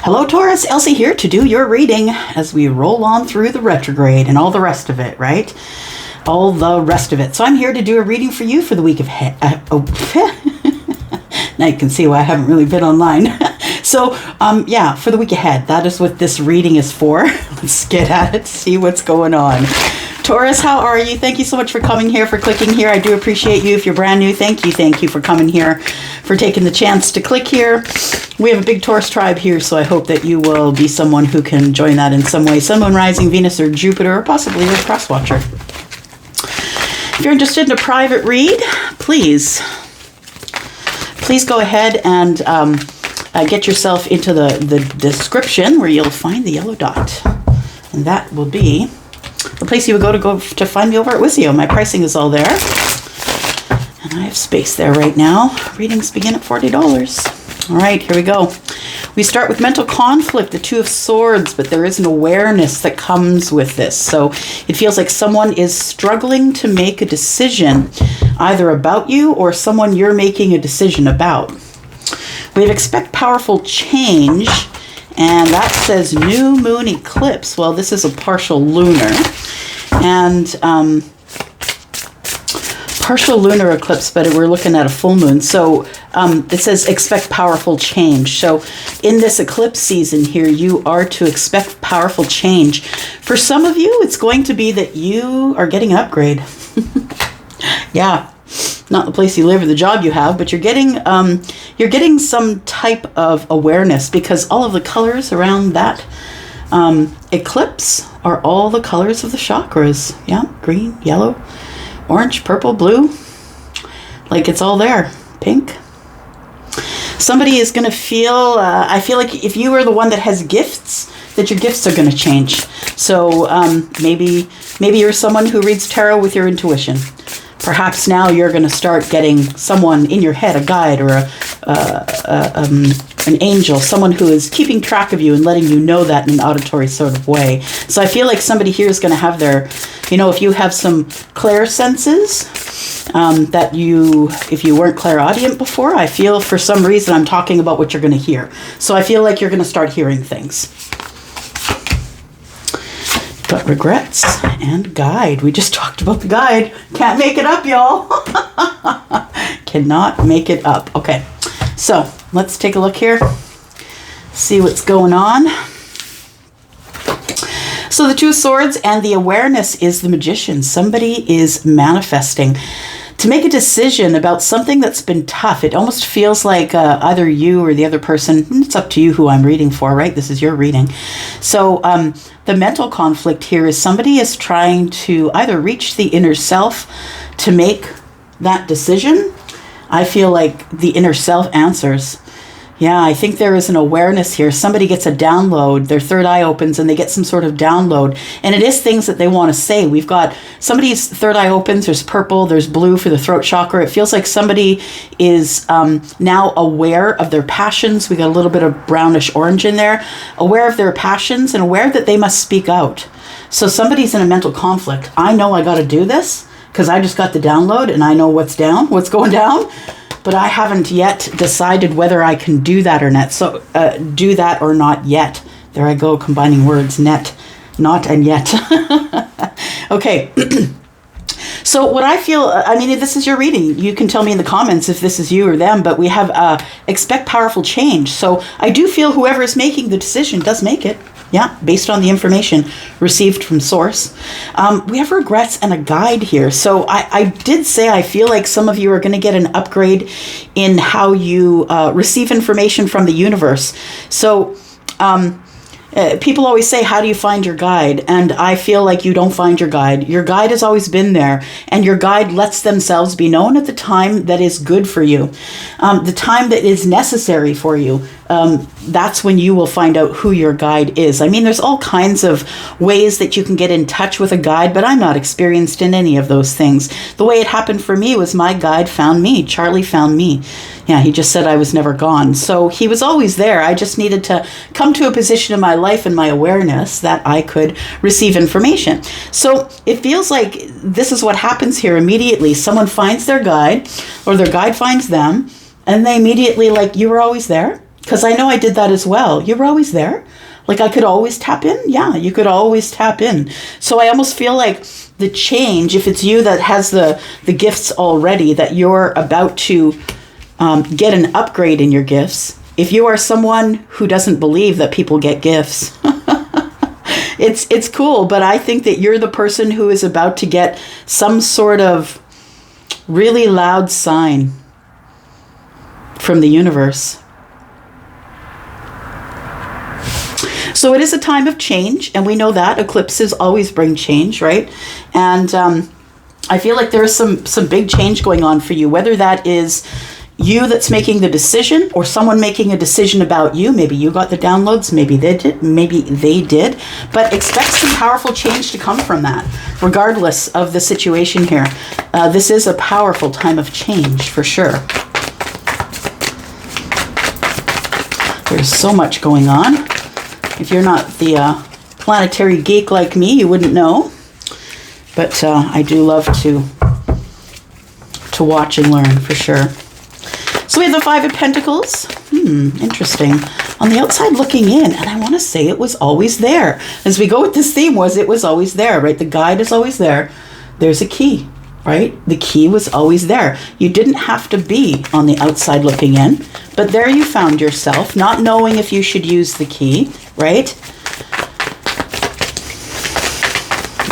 Hello Taurus, Elsie here to do your reading as we roll on through the retrograde and all the rest of it, right? All the rest of it. So I'm here to do a reading for you for the week of now you can see why I haven't really been online. So, yeah, for the week ahead, that is what this reading is for. Let's get at it, see what's going on. Taurus, how are you? Thank you so much for coming here, for clicking here. I do appreciate you. If you're brand new, thank you for coming here, for taking the chance to click here. We have a big Taurus tribe here, so I hope that you will be someone who can join that in some way. Sun, Moon, Rising, Venus, or Jupiter, or possibly a cross watcher. If you're interested in a private read, please go ahead and get yourself into the description where you'll find the yellow dot. And that will be the place you would go to find me over at Wizio. My pricing is all there. And I have space there right now. Readings begin at $40. All right, here we go. We start with mental conflict, the Two of Swords, but there is an awareness that comes with this. So it feels like someone is struggling to make a decision either about you or someone you're making a decision about. We have expect powerful change, and that says new moon eclipse. Well, this is a partial lunar, and partial lunar eclipse, but we're looking at a full moon. So it says expect powerful change. So in this eclipse season here, you are to expect powerful change. For some of you, it's going to be that you are getting an upgrade. Yeah, not the place you live or the job you have, but you're getting some type of awareness, because all of the colors around that eclipse are all the colors of the chakras. Yeah, green, yellow, orange, purple, blue, like it's all there. Pink. Somebody is going to feel, I feel like if you are the one that has gifts, that your gifts are going to change. So maybe you're someone who reads tarot with your intuition. Perhaps now you're going to start getting someone in your head, a guide or an angel, someone who is keeping track of you and letting you know that in an auditory sort of way. So I feel like somebody here is going to have their, if you have some clairsenses that if you weren't clairaudient before, I feel for some reason I'm talking about what you're going to hear. So I feel like you're going to start hearing things. But regrets and guide. We just talked about the guide. Can't make it up, y'all. Cannot make it up. Okay, so let's take a look here. See what's going on. So the Two of Swords and the awareness is the Magician. Somebody is manifesting to make a decision about something that's been tough. It almost feels like either you or the other person, it's up to you who I'm reading for, right? This is your reading. So the mental conflict here is somebody is trying to either reach the inner self to make that decision. I feel like the inner self answers. Yeah, I think there is an awareness here. Somebody gets a download, their third eye opens and they get some sort of download. And it is things that they want to say. We've got somebody's third eye opens, there's purple, there's blue for the throat chakra. It feels like somebody is now aware of their passions. We got a little bit of brownish orange in there. Aware of their passions and aware that they must speak out. So somebody's in a mental conflict. I know I got to do this because I just got the download and I know what's going down. But I haven't yet decided whether I can do that or not. So do that or not yet. There I go, combining words, net, not and yet. Okay. So what I feel, this is your reading. You can tell me in the comments if this is you or them, but we have expect powerful change. So I do feel whoever is making the decision does make it. Yeah, based on the information received from source. We have regrets and a guide here. So I did say I feel like some of you are going to get an upgrade in how you receive information from the universe. So people always say, how do you find your guide? And I feel like you don't find your guide. Your guide has always been there. And your guide lets themselves be known at the time that is good for you. The time that is necessary for you. That's when you will find out who your guide is. There's all kinds of ways that you can get in touch with a guide, but I'm not experienced in any of those things. The way it happened for me was my guide found me. Charlie found me. Yeah, he just said I was never gone. So he was always there. I just needed to come to a position in my life and my awareness that I could receive information. So it feels like this is what happens here immediately. Someone finds their guide or their guide finds them and they immediately you were always there. Because I know I did that as well. You were always there. Like I could always tap in. Yeah, you could always tap in. So I almost feel like the change, if it's you that has the gifts already, that you're about to get an upgrade in your gifts. If you are someone who doesn't believe that people get gifts, it's cool. But I think that you're the person who is about to get some sort of really loud sign from the universe. So it is a time of change, and we know that eclipses always bring change, right? And I feel like there's some big change going on for you, whether that is you that's making the decision or someone making a decision about you. Maybe you got the downloads, maybe they did, but expect some powerful change to come from that, regardless of the situation here. This is a powerful time of change for sure. There's so much going on. If you're not the planetary geek like me, you wouldn't know. But I do love to watch and learn for sure. So we have the Five of Pentacles. Interesting. On the outside looking in, and I want to say it was always there. As we go with this theme, it was always there, right? The guide is always there. There's a key, right? The key was always there. You didn't have to be on the outside looking in, but there you found yourself, not knowing if you should use the key, right?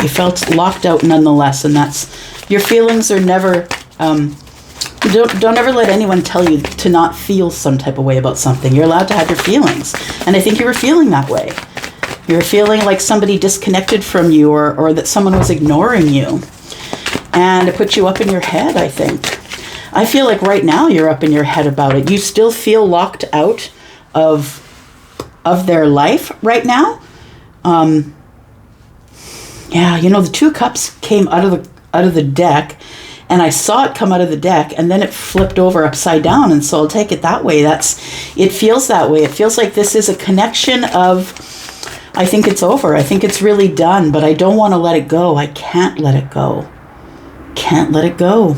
You felt locked out nonetheless, and that's, your feelings are never, don't ever let anyone tell you to not feel some type of way about something. You're allowed to have your feelings, and I think you were feeling that way. You were feeling like somebody disconnected from you, or that someone was ignoring you. And it put you up in your head, I think. I feel like right now you're up in your head about it. You still feel locked out of their life right now. Yeah, you know, the Two of Cups came out of the deck, and I saw it come out of the deck, and then it flipped over upside down, and so I'll take it that way. It feels that way. It feels like this is a connection of, I think it's over. I think it's really done, but I don't want to let it go. I can't let it go. Can't let it go.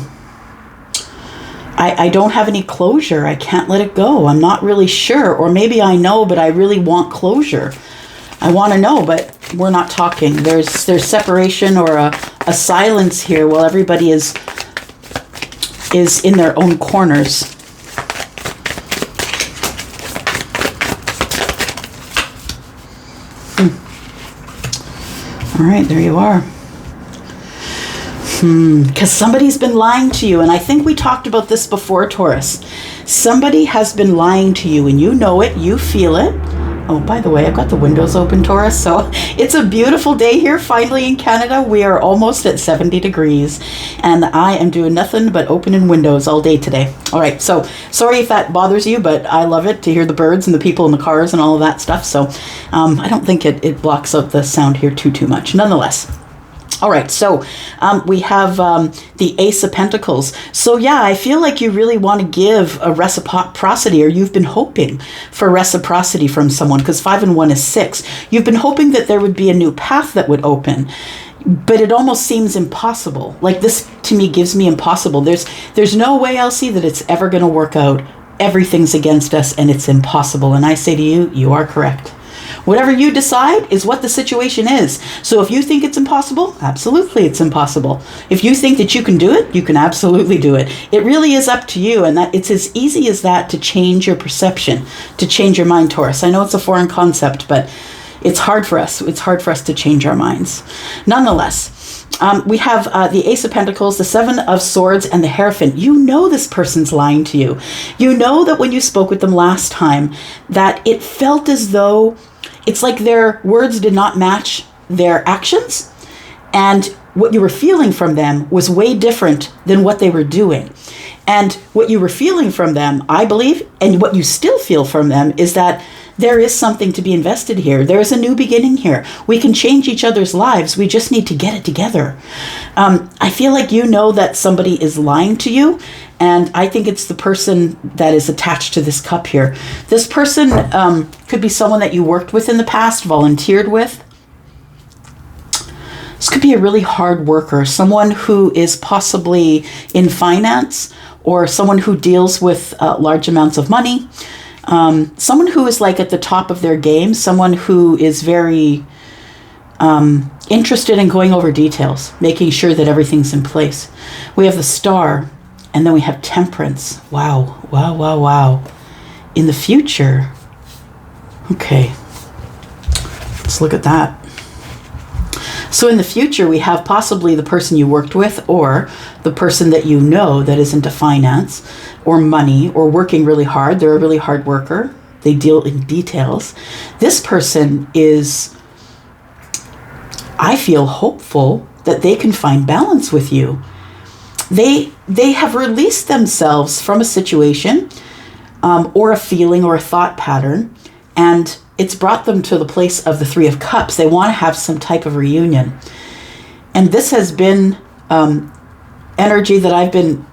I don't have any closure. I can't let it go. I'm not really sure, or maybe I know, but I really want closure. I want to know, but we're not talking. There's separation or a silence here while everybody is in their own corners. All right, there you are. Because somebody's been lying to you, and I think we talked about this before, Taurus. Somebody has been lying to you, and you know it, you feel it. Oh, by the way, I've got the windows open, Taurus, so it's a beautiful day here, finally in Canada. We are almost at 70 degrees, and I am doing nothing but opening windows all day today. All right, so sorry if that bothers you, but I love it to hear the birds and the people in the cars and all of that stuff, so I don't think it blocks out the sound here too much, nonetheless. All right, so we have the Ace of Pentacles. So yeah, I feel like you really want to give a reciprocity, or you've been hoping for reciprocity from someone, because 5 and 1 is 6. You've been hoping that there would be a new path that would open, but it almost seems impossible. Like this to me gives me impossible. There's no way, Elsie, that it's ever going to work out. Everything's against us and it's impossible. And I say to you, you are correct. Whatever you decide is what the situation is. So if you think it's impossible, absolutely it's impossible. If you think that you can do it, you can absolutely do it. It really is up to you, and that it's as easy as that to change your perception, to change your mind, Taurus. I know it's a foreign concept, but it's hard for us. It's hard for us to change our minds. Nonetheless, we have the Ace of Pentacles, the Seven of Swords, and the Hierophant. You know this person's lying to you. You know that when you spoke with them last time, that it felt as though it's like their words did not match their actions, and what you were feeling from them was way different than what they were doing. And what you were feeling from them, I believe, and what you still feel from them, is that there is something to be invested here. There is a new beginning here. We can change each other's lives. We just need to get it together. I feel like you know that somebody is lying to you, and I think it's the person that is attached to this cup here. This person could be someone that you worked with in the past, volunteered with. This could be a really hard worker, someone who is possibly in finance, or someone who deals with large amounts of money. Someone who is like at the top of their game, someone who is very interested in going over details, making sure that everything's in place. We have the Star, and then we have Temperance. Wow, wow, wow, wow. In the future, okay, let's look at that. So in the future, we have possibly the person you worked with, or the person that you know that is into finance or money or working really hard. They're a really hard worker. They deal in details. This person is, I feel hopeful that they can find balance with you. They have released themselves from a situation or a feeling or a thought pattern, and it's brought them to the place of the Three of Cups. They want to have some type of reunion. And this has been energy that I've been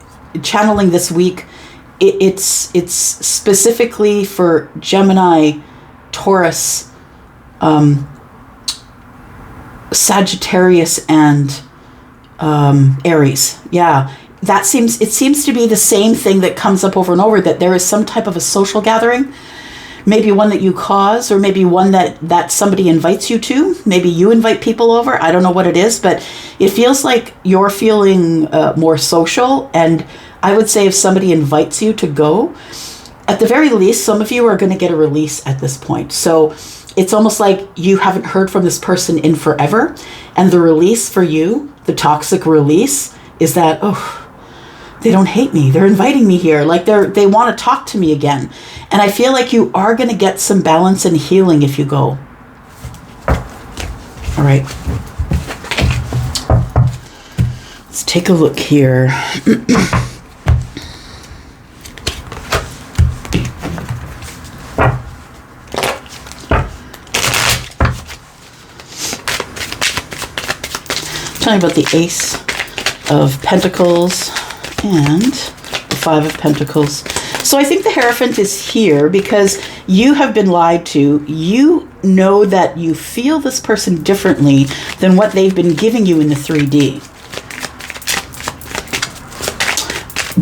channeling this week. It's specifically for Gemini, Taurus, Sagittarius, and Aries. Yeah, it seems to be the same thing that comes up over and over, that there is some type of a social gathering. Maybe one that you cause, or maybe one that somebody invites you to. Maybe you invite people over. I don't know what it is, but it feels like you're feeling more social. And I would say if somebody invites you to go, at the very least, some of you are going to get a release at this point. So it's almost like you haven't heard from this person in forever. And the release for you, the toxic release, is that, oh, they don't hate me. They're inviting me here. Like they want to talk to me again. And I feel like you are going to get some balance and healing if you go. All right. Let's take a look here. Tell me about the Ace of Pentacles and the Five of Pentacles. So I think the Hierophant is here because you have been lied to. You know that you feel this person differently than what they've been giving you in the 3D.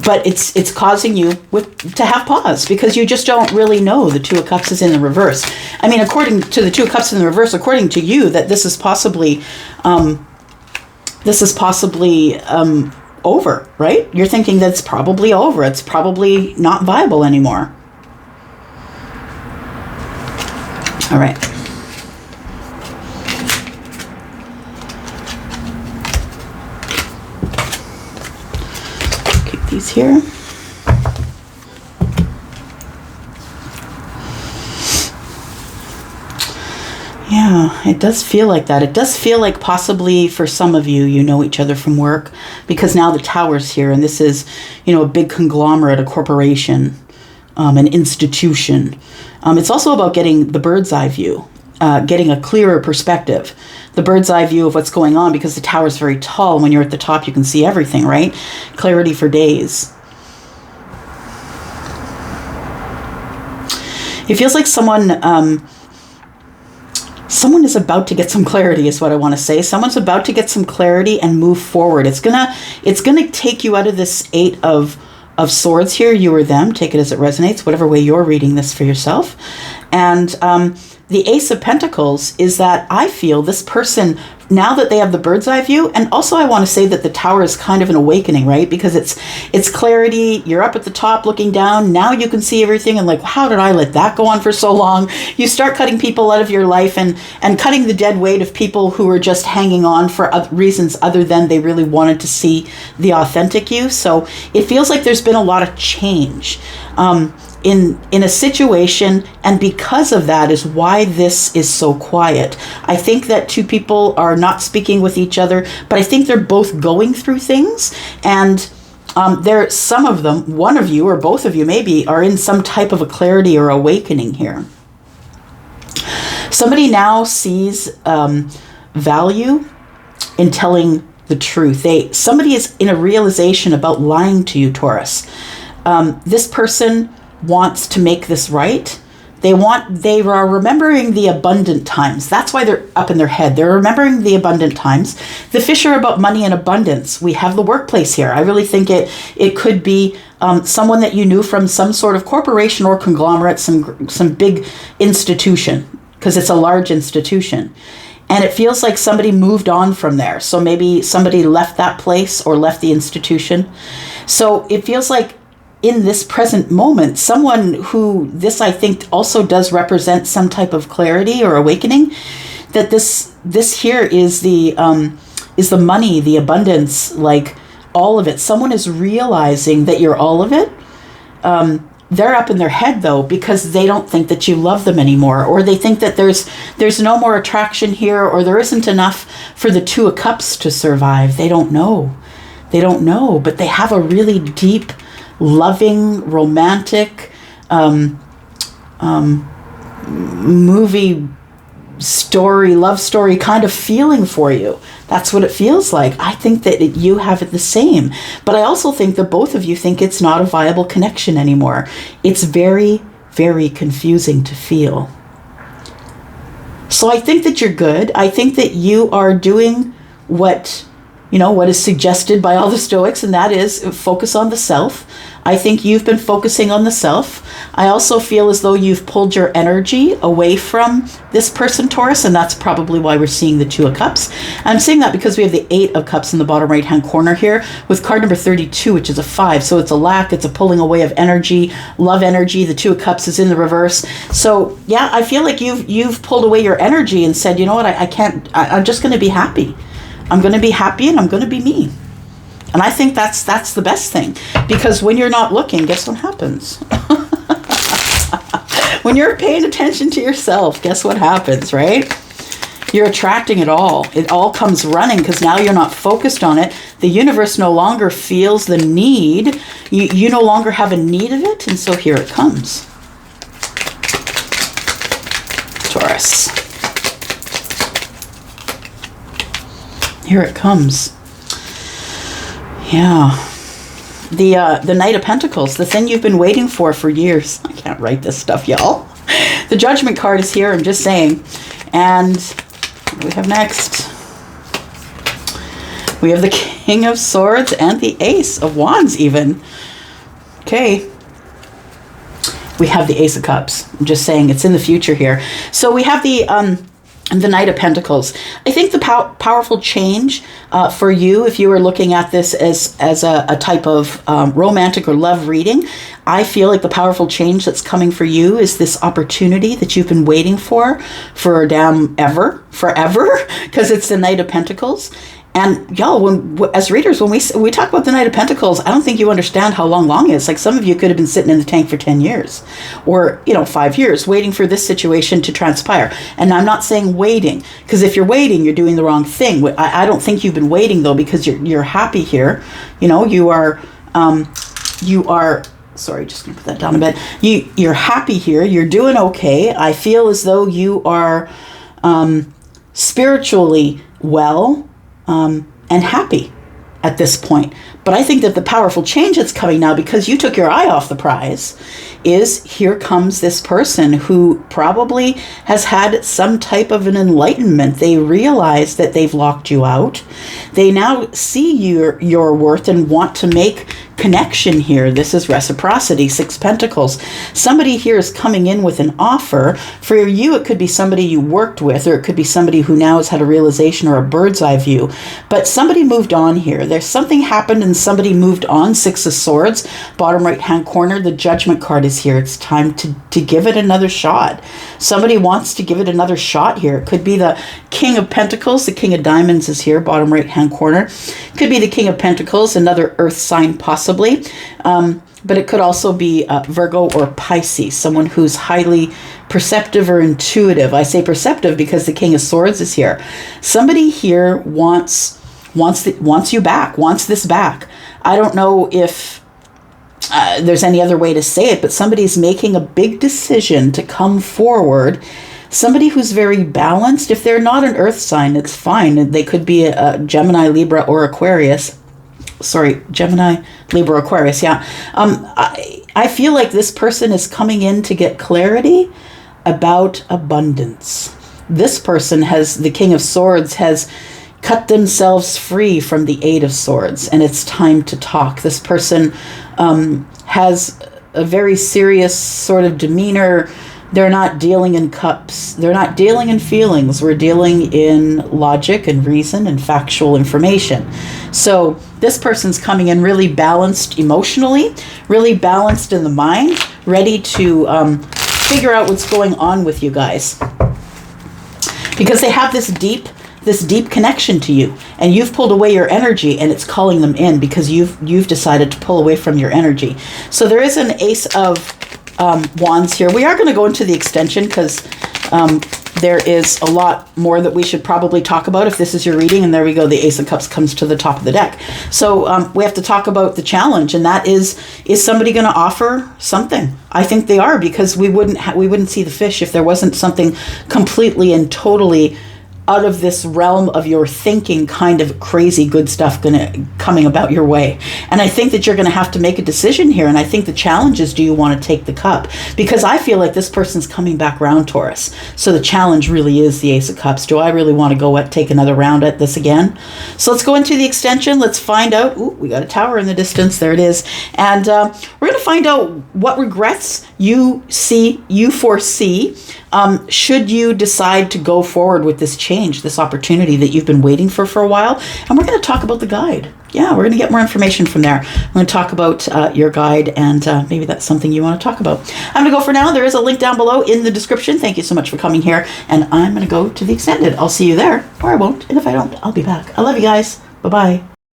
But it's causing you to have pause because you just don't really know the Two of Cups is in the reverse. I mean, according to the Two of Cups in the reverse, according to you, that this is possibly over, right? You're thinking that it's probably over. It's probably not viable anymore. All right. Keep these here. Yeah, it does feel like that. It does feel like possibly for some of you, you know each other from work, because now the Tower's here, and this is, a big conglomerate, a corporation, an institution. It's also about getting the bird's eye view, getting a clearer perspective, the bird's eye view of what's going on, because the Tower's very tall. When you're at the top, you can see everything, right? Clarity for days. It feels like someone is about to get some clarity, is what I want to say. Someone's about to get some clarity and move forward. It's gonna take you out of this Eight of Swords here, you or them. Take it as it resonates, whatever way you're reading this for yourself. And the Ace of Pentacles is that I feel this person, now that they have the bird's eye view, and also I want to say that the Tower is kind of an awakening, right? Because it's clarity. You're up at the top looking down. Now you can see everything, and like, how did I let that go on for so long? You start cutting people out of your life and cutting the dead weight of people who are just hanging on for reasons other than they really wanted to see the authentic you. So it feels like there's been a lot of change in a situation, and because of that is why this is so quiet. I think that two people are not speaking with each other, but I think they're both going through things, and some of them, one of you or both of you maybe, are in some type of a clarity or awakening here. Somebody now sees value in telling the truth. Somebody is in a realization about lying to you, Taurus. This person wants to make this right, They are remembering the abundant times. That's why they're up in their head. They're remembering the abundant times. The fish are about money and abundance. We have the workplace here. I really think it could be someone that you knew from some sort of corporation or conglomerate, some big institution, because it's a large institution. And it feels like somebody moved on from there. So maybe somebody left that place or left the institution. So it feels like in this present moment, someone who this, I think, also does represent some type of clarity or awakening, that this here is the money, the abundance, like all of it. Someone is realizing that you're all of it. They're up in their head, though, because they don't think that you love them anymore, or they think that there's no more attraction here, or there isn't enough for the Two of Cups to survive. They don't know. But they have a really deep, loving, romantic movie story, love story kind of feeling for you. That's what it feels like. I think that you have it the same. But I also think that both of you think it's not a viable connection anymore. It's very, very confusing to feel. So I think that you're good. I think that you are doing what is suggested by all the Stoics, and that is focus on the self. I think you've been focusing on the self. I also feel as though you've pulled your energy away from this person, Taurus, and that's probably why we're seeing the Two of Cups. I'm seeing that because we have the Eight of Cups in the bottom right-hand corner here with card number 32, which is a 5. So it's a lack, it's a pulling away of energy, love energy. The Two of Cups is in the reverse. So yeah, I feel like you've pulled away your energy and said, you know what, I can't, I'm just going to be happy. I'm going to be happy and I'm going to be me. And I think that's the best thing, because when you're not looking, guess what happens? When you're paying attention to yourself, guess what happens, right? You're attracting it all. It all comes running because now you're not focused on it. The universe no longer feels the need. You no longer have a need of it. And so here it comes. Taurus. Here it comes. Yeah. The Knight of Pentacles, the thing you've been waiting for years. I can't write this stuff, y'all. The Judgment card is here, I'm just saying. And what do we have next? We have the King of Swords and the Ace of Wands even. Okay. We have the Ace of Cups. I'm just saying it's in the future here. So we have the Knight of Pentacles. I think the powerful change for you, if you were looking at this as a type of romantic or love reading, I feel like the powerful change that's coming for you is this opportunity that you've been waiting for forever, because it's the Knight of Pentacles. And y'all, as readers, when we talk about the Knight of Pentacles, I don't think you understand how long is. Like, some of you could have been sitting in the tank for 10 years or, 5 years waiting for this situation to transpire. And I'm not saying waiting, because if you're waiting, you're doing the wrong thing. I don't think you've been waiting, though, because you're happy here. You are, sorry, just gonna put that down a bit. You're happy here. You're doing okay. I feel as though you are spiritually well, and happy at this point. But I think that the powerful change that's coming now, because you took your eye off the prize, is here comes this person who probably has had some type of an enlightenment. They realize that they've locked you out. They now see your worth and want to make connection here. This is reciprocity, 6 Pentacles. Somebody here is coming in with an offer. For you, it could be somebody you worked with, or it could be somebody who now has had a realization or a bird's eye view. But somebody moved on here. There's something happened and somebody moved on. 6 of Swords, bottom right-hand corner. The Judgment card is here. It's time to give it another shot. Somebody wants to give it another shot here. It could be the King of Pentacles. The King of Diamonds is here, bottom right-hand corner. Could be the King of Pentacles, another earth sign possibly. But it could also be Virgo or Pisces, someone who's highly perceptive or intuitive. I say perceptive because the King of Swords is here. Somebody here wants you back, wants this back. I don't know if there's any other way to say it, but somebody's making a big decision to come forward. Somebody who's very balanced. If they're not an earth sign, it's fine. They could be a Gemini, Libra, or Aquarius. Sorry, Gemini, Libra, Aquarius, yeah. I feel like this person is coming in to get clarity, about abundance. This person has, the King of Swords has cut themselves free from the Eight of Swords, and it's time to talk. This person has a very serious sort of demeanor. They're not dealing in cups. They're not dealing in feelings. We're dealing in logic and reason and factual information. So this person's coming in really balanced emotionally, really balanced in the mind, ready to figure out what's going on with you guys. Because they have this deep connection to you, and you've pulled away your energy, and it's calling them in because you've decided to pull away from your energy. So there is an Ace of Wands here. We are going to go into the extension because there is a lot more that we should probably talk about if this is your reading. And there we go. The Ace of Cups comes to the top of the deck. So we have to talk about the challenge, and that is somebody going to offer something? I think they are, because we wouldn't see the fish if there wasn't something completely and totally out of this realm of your thinking, kind of crazy good stuff coming about your way. And I think that you're going to have to make a decision here. And I think the challenge is, do you want to take the cup? Because I feel like this person's coming back round, Taurus. So the challenge really is the Ace of Cups. Do I really want to go take another round at this again? So let's go into the extension. Let's find out. Ooh, we got a tower in the distance. There it is. And we're going to find out what regrets you foresee should you decide to go forward with this change, this opportunity that you've been waiting for a while. And we're going to talk about the guide. Yeah, we're going to get more information from there. We're going to talk about your guide, and maybe that's something you want to talk about. I'm going to go for now. There is a link down below in the description. Thank you so much for coming here. And I'm going to go to the extended. I'll see you there, or I won't. And if I don't, I'll be back. I love you guys. Bye-bye.